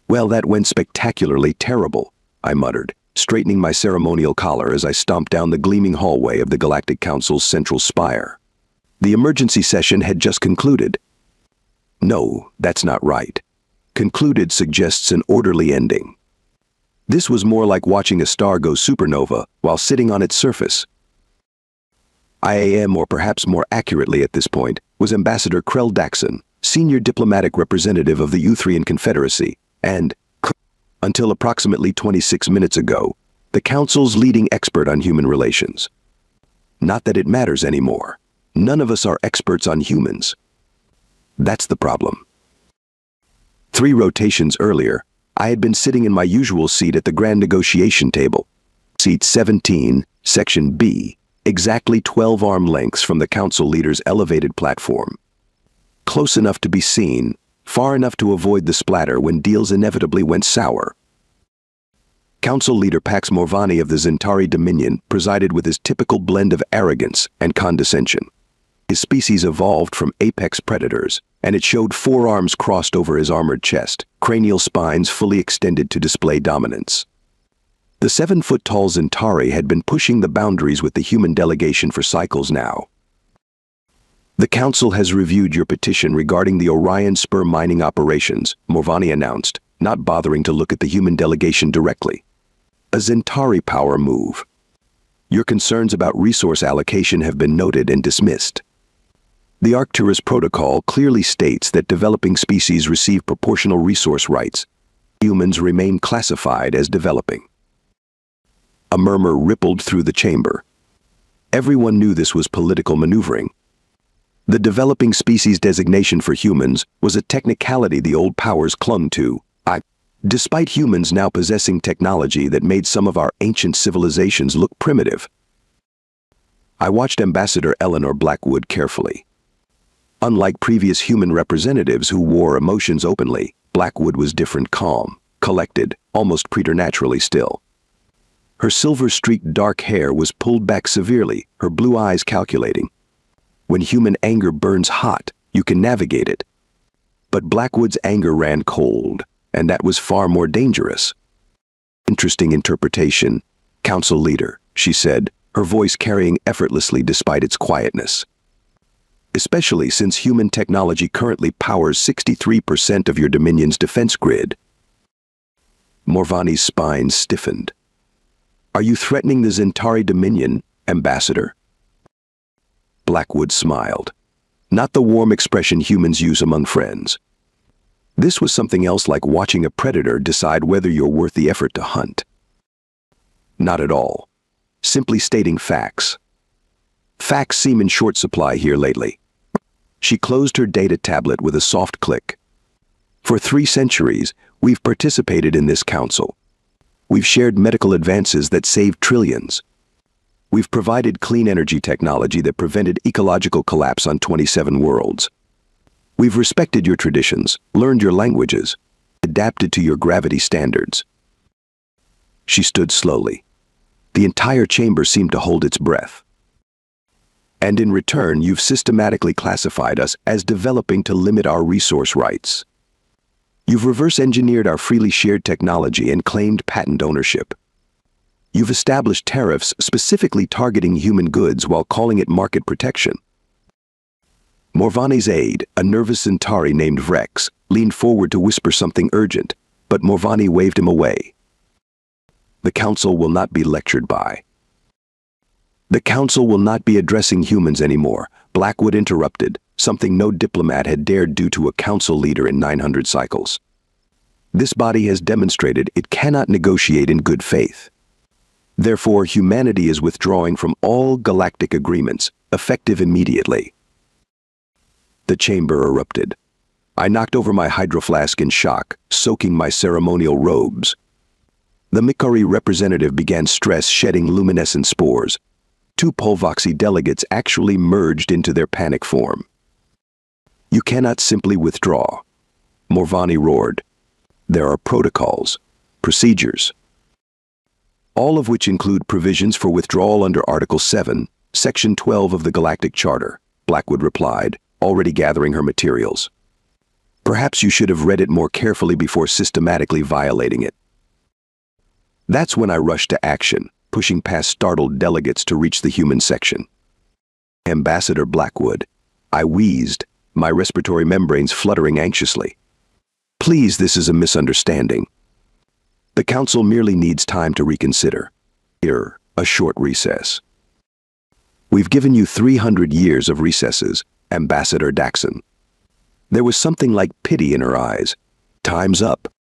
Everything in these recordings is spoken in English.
Well, that went spectacularly terrible, I muttered, straightening my ceremonial collar as I stomped down the gleaming hallway of the Galactic Council's central spire. The emergency session had just concluded. No, that's not right. Concluded suggests an orderly ending. This was more like watching a star go supernova while sitting on its surface. IAM, or perhaps more accurately at this point, was Ambassador Krell Daxon, senior diplomatic representative of the Uthrian Confederacy, and, until approximately 26 minutes ago, the Council's leading expert on human relations. Not that it matters anymore. None of us are experts on humans. That's the problem. 3 rotations earlier, I had been sitting in my usual seat at the grand negotiation table, seat 17, section B, exactly 12 arm lengths from the Council leader's elevated platform. Close enough to be seen, far enough to avoid the splatter when deals inevitably went sour. Council leader Pax Morvani of the Zentari Dominion presided with his typical blend of arrogance and condescension. His species evolved from apex predators, and it showed 4 arms crossed over his armored chest, cranial spines fully extended to display dominance. The 7-foot-tall Zentari had been pushing the boundaries with the human delegation for cycles now. The Council has reviewed your petition regarding the Orion Spur mining operations, Morvani announced, not bothering to look at the human delegation directly. A Zentari power move. Your concerns about resource allocation have been noted and dismissed. The Arcturus Protocol clearly states that developing species receive proportional resource rights. Humans remain classified as developing. A murmur rippled through the chamber. Everyone knew this was political maneuvering. The developing species designation for humans was a technicality the old powers clung to, despite humans now possessing technology that made some of our ancient civilizations look primitive. I watched Ambassador Eleanor Blackwood carefully. Unlike previous human representatives who wore emotions openly, Blackwood was different, calm, collected, almost preternaturally still. Her silver-streaked dark hair was pulled back severely, her blue eyes calculating. When human anger burns hot, you can navigate it. But Blackwood's anger ran cold, and that was far more dangerous. Interesting interpretation, Council leader, she said, her voice carrying effortlessly despite its quietness. Especially since human technology currently powers 63% of your Dominion's defense grid. Morvani's spine stiffened. Are you threatening the Zentari Dominion, Ambassador? Blackwood smiled. Not the warm expression humans use among friends. This was something else, like watching a predator decide whether you're worth the effort to hunt. Not at all. Simply stating facts. Facts seem in short supply here lately. She closed her data tablet with a soft click. For 3 centuries, we've participated in this council. We've shared medical advances that saved trillions. We've provided clean energy technology that prevented ecological collapse on 27 worlds. We've respected your traditions, learned your languages, adapted to your gravity standards. She stood slowly. The entire chamber seemed to hold its breath. And in return, you've systematically classified us as developing to limit our resource rights. You've reverse-engineered our freely shared technology and claimed patent ownership. You've established tariffs specifically targeting human goods while calling it market protection. Morvani's aide, a nervous Zentari named Vrex, leaned forward to whisper something urgent, but Morvani waved him away. The Council will not be lectured by. The Council will not be addressing humans anymore, Blackwood interrupted, something no diplomat had dared do to a Council leader in 900 cycles. This body has demonstrated it cannot negotiate in good faith. Therefore, humanity is withdrawing from all galactic agreements, effective immediately. The chamber erupted. I knocked over my hydroflask in shock, soaking my ceremonial robes. The Mikari representative began stress-shedding luminescent spores. 2 Polvoxy delegates actually merged into their panic form. You cannot simply withdraw, Morvani roared. There are protocols, procedures, all of which include provisions for withdrawal under Article 7, Section 12 of the Galactic Charter, Blackwood replied, already gathering her materials. Perhaps you should have read it more carefully before systematically violating it. That's when I rushed to action, pushing past startled delegates to reach the human section. Ambassador Blackwood. I wheezed, my respiratory membranes fluttering anxiously. Please, this is a misunderstanding. The council merely needs time to reconsider. Here, a short recess. We've given you 300 years of recesses, Ambassador Daxon. There was something like pity in her eyes. Time's up.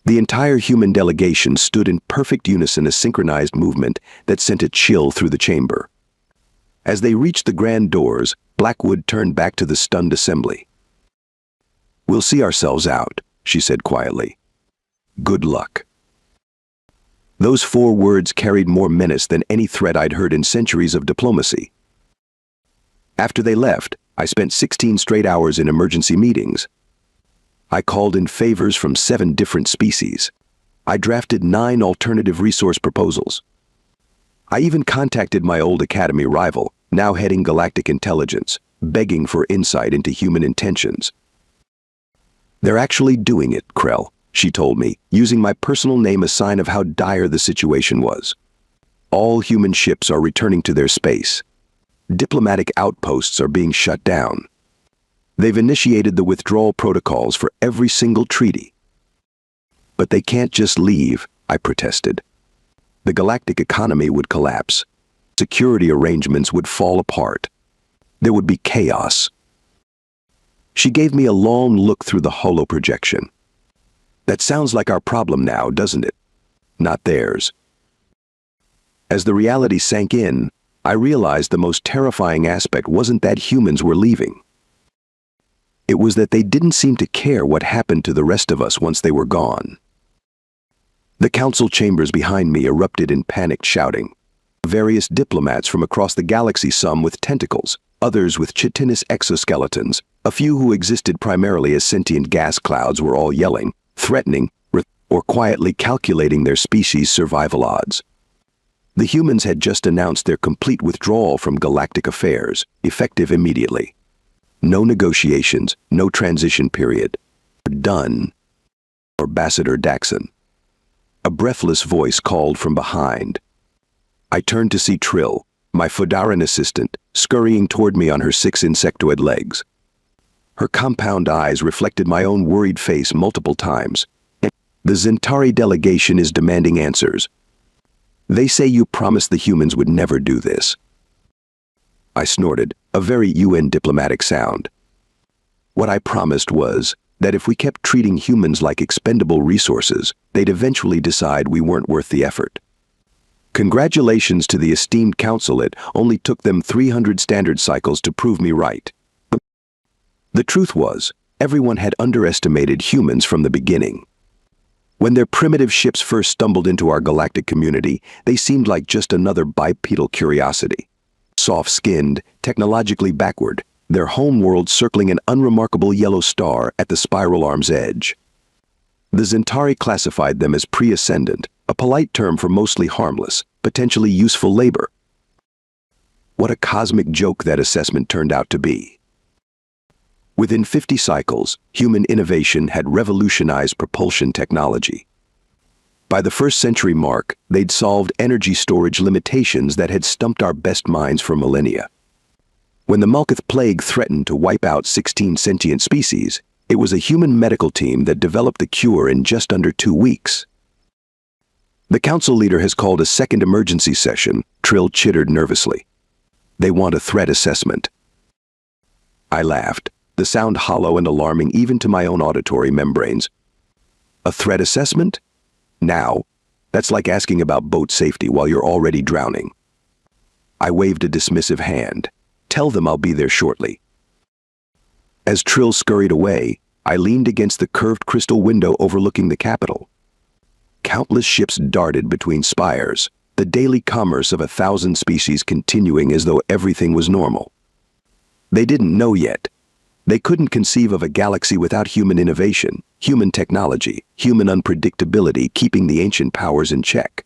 The entire human delegation stood in perfect unison, a synchronized movement that sent a chill through the chamber. As they reached the grand doors, Blackwood turned back to the stunned assembly. We'll see ourselves out, she said quietly. Good luck. Those 4 words carried more menace than any threat I'd heard in centuries of diplomacy. After they left, I spent 16 straight hours in emergency meetings. I called in favors from 7 different species. I drafted 9 alternative resource proposals. I even contacted my old Academy rival, now heading Galactic Intelligence, begging for insight into human intentions. They're actually doing it, Krell, she told me, using my personal name, a sign of how dire the situation was. All human ships are returning to their space. Diplomatic outposts are being shut down. They've initiated the withdrawal protocols for every single treaty. But they can't just leave, I protested. The galactic economy would collapse. Security arrangements would fall apart. There would be chaos. She gave me a long look through the holoprojection. That sounds like our problem now, doesn't it? Not theirs. As the reality sank in, I realized the most terrifying aspect wasn't that humans were leaving. It was that they didn't seem to care what happened to the rest of us once they were gone. The council chambers behind me erupted in panicked shouting. Various diplomats from across the galaxy, some with tentacles, others with chitinous exoskeletons, a few who existed primarily as sentient gas clouds, were all yelling, threatening, or quietly calculating their species' survival odds. The humans had just announced their complete withdrawal from galactic affairs, effective immediately. No negotiations, no transition period. Done. Ambassador Daxon. A breathless voice called from behind. I turned to see Trill, my Fodaran assistant, scurrying toward me on her 6 insectoid legs. Her compound eyes reflected my own worried face multiple times. The Zentari delegation is demanding answers. They say you promised the humans would never do this. I snorted, a very UN diplomatic sound. What I promised was that if we kept treating humans like expendable resources, they'd eventually decide we weren't worth the effort. Congratulations to the esteemed council, it only took them 300 standard cycles to prove me right. The truth was, everyone had underestimated humans from the beginning. When their primitive ships first stumbled into our galactic community, they seemed like just another bipedal curiosity. Soft-skinned, technologically backward, their homeworld circling an unremarkable yellow star at the spiral arm's edge. The Zentari classified them as pre-ascendant, a polite term for mostly harmless, potentially useful labor. What a cosmic joke that assessment turned out to be. Within 50 cycles, human innovation had revolutionized propulsion technology. By the 1st century mark, they'd solved energy storage limitations that had stumped our best minds for millennia. When the Malkuth plague threatened to wipe out 16 sentient species, it was a human medical team that developed the cure in just under 2 weeks. The council leader has called a second emergency session, Trill chittered nervously. They want a threat assessment. I laughed, the sound hollow and alarming even to my own auditory membranes. A threat assessment? Now? That's like asking about boat safety while you're already drowning. I waved a dismissive hand. Tell them I'll be there shortly. As Trill scurried away, I leaned against the curved crystal window overlooking the capital. Countless ships darted between spires, the daily commerce of 1,000 species continuing as though everything was normal. They didn't know yet. They couldn't conceive of a galaxy without human innovation, human technology, human unpredictability keeping the ancient powers in check.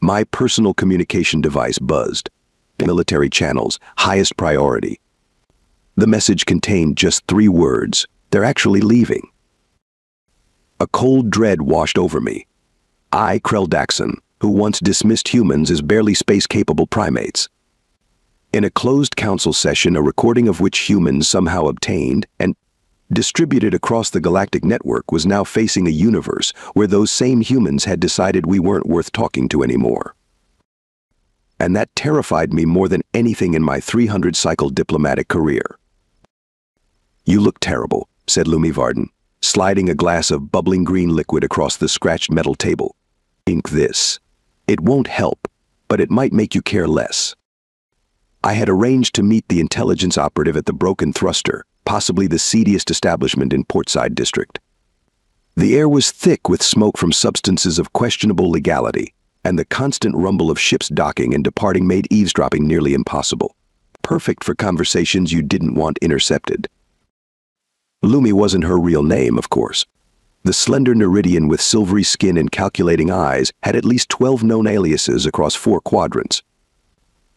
My personal communication device buzzed. Military channels, highest priority. The message contained just 3 words: They're actually leaving. A cold dread washed over me. I, Krell Daxon, who once dismissed humans as barely space-capable primates. In a closed council session, a recording of which humans somehow obtained and distributed across the galactic network was now facing a universe where those same humans had decided we weren't worth talking to anymore. And that terrified me more than anything in my 300-cycle diplomatic career. "You look terrible," said Lumi Varden, sliding a glass of bubbling green liquid across the scratched metal table. "Ink this. It won't help, but it might make you care less." I had arranged to meet the intelligence operative at the Broken Thruster, possibly the seediest establishment in Portside District. The air was thick with smoke from substances of questionable legality, and the constant rumble of ships docking and departing made eavesdropping nearly impossible. Perfect for conversations you didn't want intercepted. Lumi wasn't her real name, of course. The slender Neridian with silvery skin and calculating eyes had at least 12 known aliases across 4 quadrants.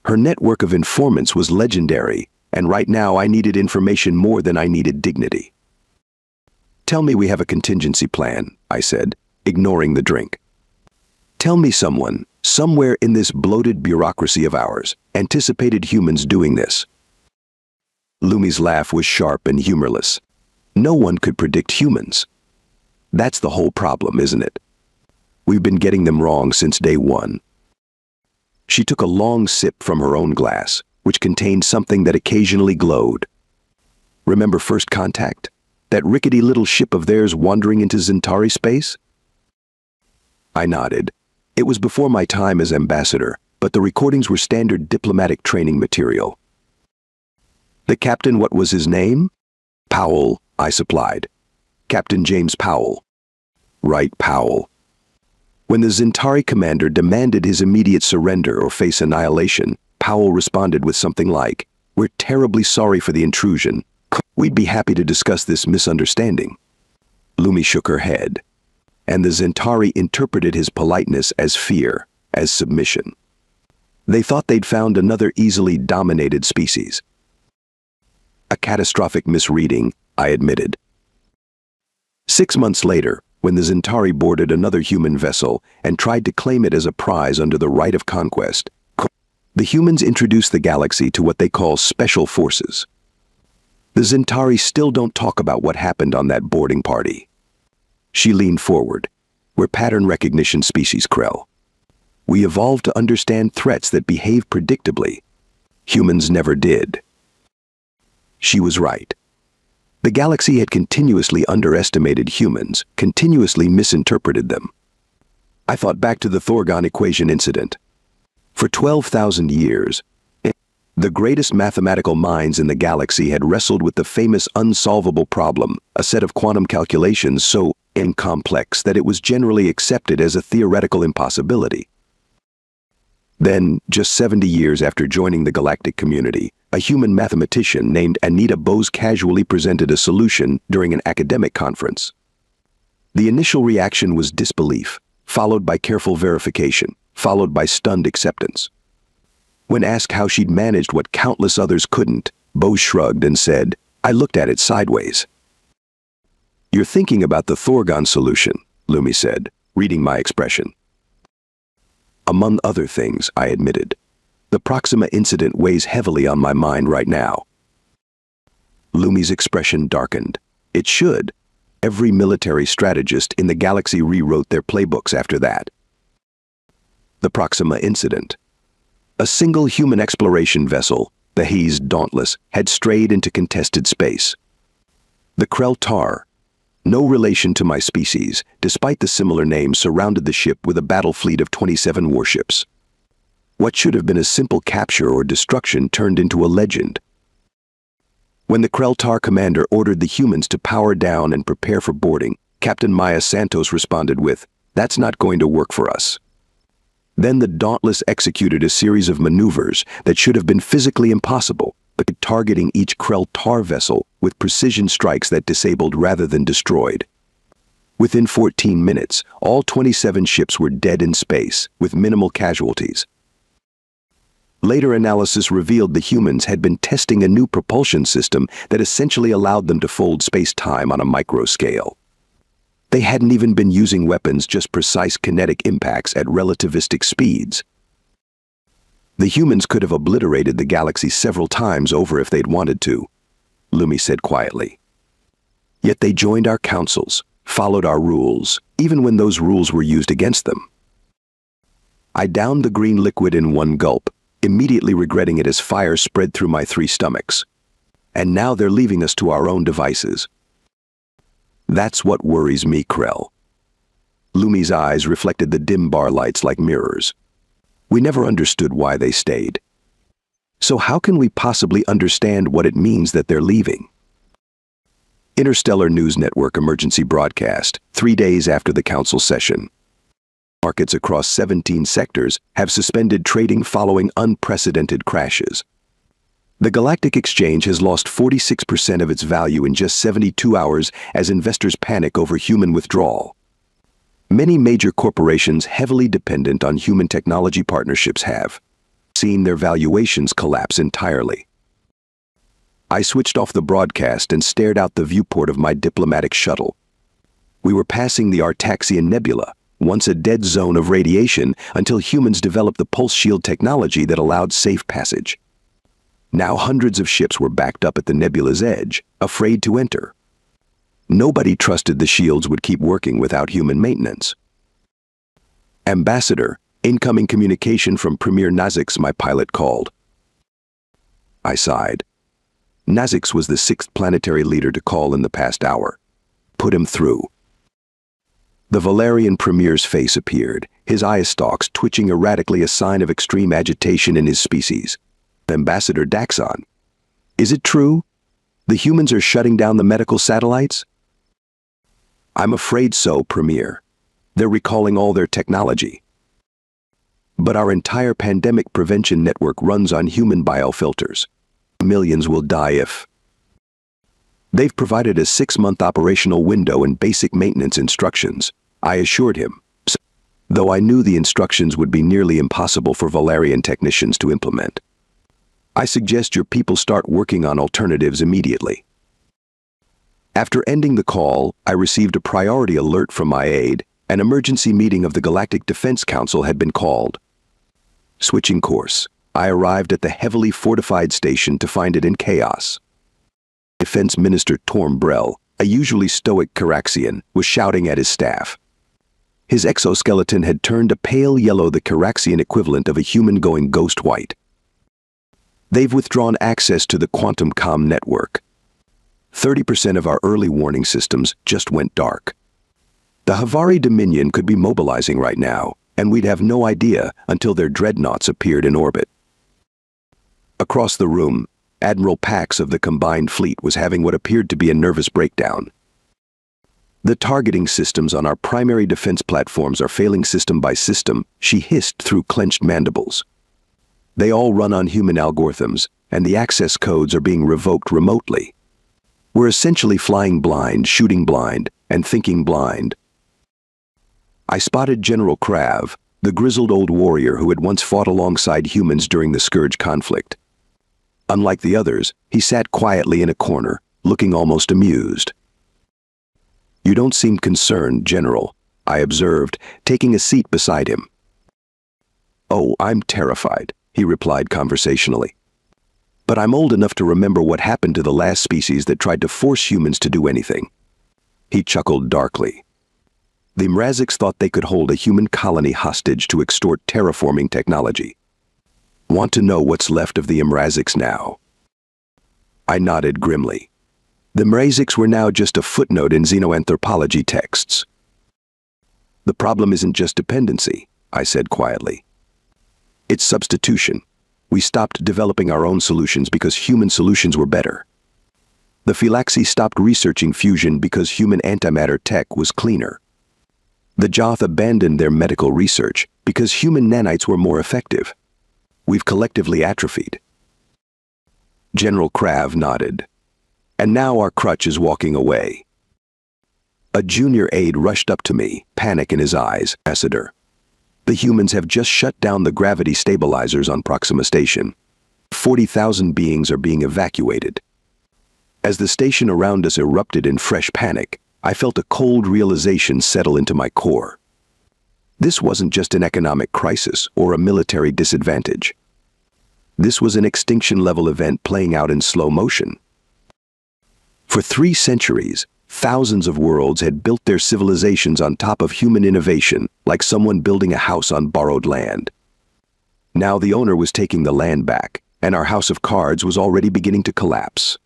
Her network of informants was legendary, and right now I needed information more than I needed dignity. "Tell me we have a contingency plan," I said, ignoring the drink. "Tell me someone, somewhere in this bloated bureaucracy of ours, anticipated humans doing this." Lumi's laugh was sharp and humorless. No one could predict humans. That's the whole problem, isn't it? We've been getting them wrong since day one. She took a long sip from her own glass, which contained something that occasionally glowed. "Remember First Contact? That rickety little ship of theirs wandering into Zentari space?" I nodded. It was before my time as ambassador, but the recordings were standard diplomatic training material. "The captain, what was his name?" "Powell," I supplied. "Captain James Powell." "Right, Powell." When the Zentari commander demanded his immediate surrender or face annihilation, Powell responded with something like, "We're terribly sorry for the intrusion. We'd be happy to discuss this misunderstanding." Lumi shook her head, and the Zentari interpreted his politeness as fear, as submission. They thought they'd found another easily dominated species. "A catastrophic misreading," I admitted. 6 months later, when the Zentari boarded another human vessel and tried to claim it as a prize under the right of conquest, the humans introduced the galaxy to what they call special forces. The Zentari still don't talk about what happened on that boarding party. She leaned forward. "We're pattern recognition species, Krell. We evolved to understand threats that behave predictably. Humans never did." She was right. The galaxy had continuously underestimated humans, continuously misinterpreted them. I thought back to the Thorgon equation incident. For 12,000 years, the greatest mathematical minds in the galaxy had wrestled with the famous unsolvable problem, a set of quantum calculations so complex that it was generally accepted as a theoretical impossibility. Then, just 70 years after joining the galactic community, a human mathematician named Anita Bose casually presented a solution during an academic conference. The initial reaction was disbelief, followed by careful verification, followed by stunned acceptance. When asked how she'd managed what countless others couldn't, Bose shrugged and said, "I looked at it sideways." "You're thinking about the Thorgon solution," Lumi said, reading my expression. "Among other things," I admitted. "The Proxima incident weighs heavily on my mind right now." Lumi's expression darkened. It should. Every military strategist in the galaxy rewrote their playbooks after that. The Proxima incident. A single human exploration vessel, the Hayes Dauntless, had strayed into contested space. The Krell Tar, no relation to my species, despite the similar name, surrounded the ship with a battle fleet of 27 warships. What should have been a simple capture or destruction turned into a legend. When the Krell Tar commander ordered the humans to power down and prepare for boarding, Captain Maya Santos responded with, "That's not going to work for us." Then the Dauntless executed a series of maneuvers that should have been physically impossible, but targeting each Krell Tar vessel with precision strikes that disabled rather than destroyed. Within 14 minutes, all 27 ships were dead in space, with minimal casualties. Later analysis revealed the humans had been testing a new propulsion system that essentially allowed them to fold space-time on a micro scale. They hadn't even been using weapons, just precise kinetic impacts at relativistic speeds. The humans could have obliterated the galaxy several times over if they'd wanted to, Lumi said quietly. Yet they joined our councils, followed our rules, even when those rules were used against them. I downed the green liquid in one gulp, immediately regretting it as fire spread through my 3 stomachs. And now they're leaving us to our own devices. That's what worries me, Krell. Lumi's eyes reflected the dim bar lights like mirrors. We never understood why they stayed. So how can we possibly understand what it means that they're leaving? Interstellar News Network emergency broadcast, 3 days after the council session. Markets across 17 sectors have suspended trading following unprecedented crashes. The Galactic Exchange has lost 46% of its value in just 72 hours as investors panic over human withdrawal. Many major corporations heavily dependent on human technology partnerships have seen their valuations collapse entirely. I switched off the broadcast and stared out the viewport of my diplomatic shuttle. We were passing the Artaxian Nebula, once a dead zone of radiation, until humans developed the pulse shield technology that allowed safe passage. Now hundreds of ships were backed up at the nebula's edge, afraid to enter. Nobody trusted the shields would keep working without human maintenance. Ambassador, incoming communication from Premier Nazix, my pilot called. I sighed. Nazix was the 6th planetary leader to call in the past hour. Put him through. The Valerian Premier's face appeared, his eye stalks twitching erratically, a sign of extreme agitation in his species. Ambassador Daxon. Is it true? The humans are shutting down the medical satellites? I'm afraid so, Premier. They're recalling all their technology. But our entire pandemic prevention network runs on human biofilters. Millions will die if... They've provided a 6-month operational window and basic maintenance instructions, I assured him, though I knew the instructions would be nearly impossible for Valerian technicians to implement. I suggest your people start working on alternatives immediately. After ending the call, I received a priority alert from my aide. An emergency meeting of the Galactic Defense Council had been called. Switching course, I arrived at the heavily fortified station to find it in chaos. Defense Minister Torm Brell, a usually stoic Caraxian, was shouting at his staff. His exoskeleton had turned a pale yellow, the Caraxian equivalent of a human going ghost white. They've withdrawn access to the quantum comm network. 30% of our early warning systems just went dark. The Havari Dominion could be mobilizing right now, and we'd have no idea until their dreadnoughts appeared in orbit. Across the room, Admiral Pax of the combined fleet was having what appeared to be a nervous breakdown. The targeting systems on our primary defense platforms are failing system by system, she hissed through clenched mandibles. They all run on human algorithms, and the access codes are being revoked remotely. We're essentially flying blind, shooting blind, and thinking blind. I spotted General Krav, the grizzled old warrior who had once fought alongside humans during the Scourge conflict. Unlike the others, he sat quietly in a corner, looking almost amused. You don't seem concerned, General, I observed, taking a seat beside him. Oh, I'm terrified, he replied conversationally. But I'm old enough to remember what happened to the last species that tried to force humans to do anything. He chuckled darkly. The Mraziks thought they could hold a human colony hostage to extort terraforming technology. Want to know what's left of the Mraziks now? I nodded grimly. The Mraziks were now just a footnote in xenoanthropology texts. The problem isn't just dependency, I said quietly. It's substitution. We stopped developing our own solutions because human solutions were better. The Philaxi stopped researching fusion because human antimatter tech was cleaner. The Joth abandoned their medical research because human nanites were more effective. We've collectively atrophied. General Krav nodded. And now our crutch is walking away. A junior aide rushed up to me, panic in his eyes. Ambassador. The humans have just shut down the gravity stabilizers on Proxima Station. 40,000 beings are being evacuated. As the station around us erupted in fresh panic, I felt a cold realization settle into my core. This wasn't just an economic crisis or a military disadvantage. This was an extinction-level event playing out in slow motion. For 3 centuries, thousands of worlds had built their civilizations on top of human innovation, like someone building a house on borrowed land. Now the owner was taking the land back, and our house of cards was already beginning to collapse.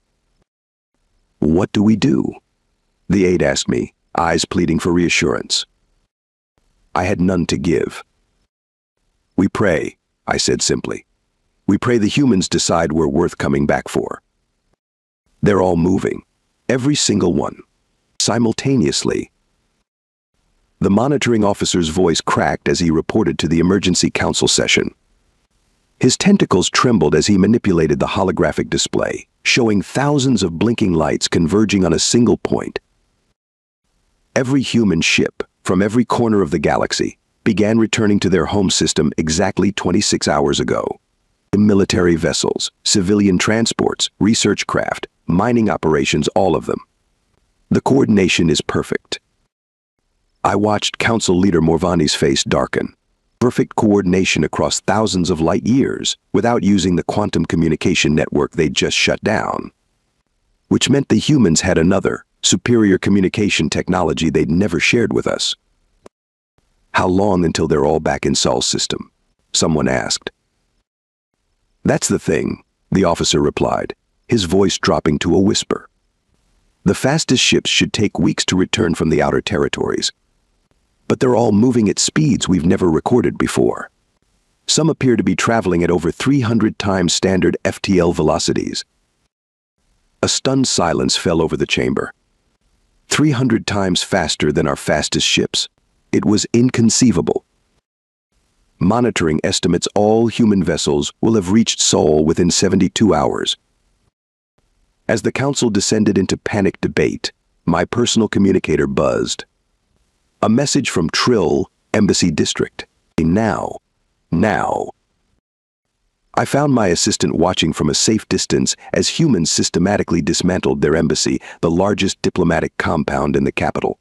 What do we do? The aide asked me, eyes pleading for reassurance. I had none to give. We pray, I said simply. We pray the humans decide we're worth coming back for. They're all moving, every single one, simultaneously. The monitoring officer's voice cracked as he reported to the emergency council session. His tentacles trembled as he manipulated the holographic display, showing thousands of blinking lights converging on a single point. Every human ship, from every corner of the galaxy, began returning to their home system exactly 26 hours ago. Military vessels, civilian transports, research craft, mining operations, all of them. The coordination is perfect. I watched Council Leader Morvani's face darken. Perfect coordination across thousands of light years without using the quantum communication network they'd just shut down. Which meant the humans had another, superior communication technology they'd never shared with us. How long until they're all back in Sol's system? Someone asked. That's the thing, the officer replied, his voice dropping to a whisper. The fastest ships should take weeks to return from the outer territories. But they're all moving at speeds we've never recorded before. Some appear to be traveling at over 300 times standard FTL velocities. A stunned silence fell over the chamber. 300 times faster than our fastest ships. It was inconceivable. Monitoring estimates all human vessels will have reached Sol within 72 hours. As the council descended into panicked debate, my personal communicator buzzed. A message from Trill, Embassy District. Now. I found my assistant watching from a safe distance as humans systematically dismantled their embassy, the largest diplomatic compound in the capital.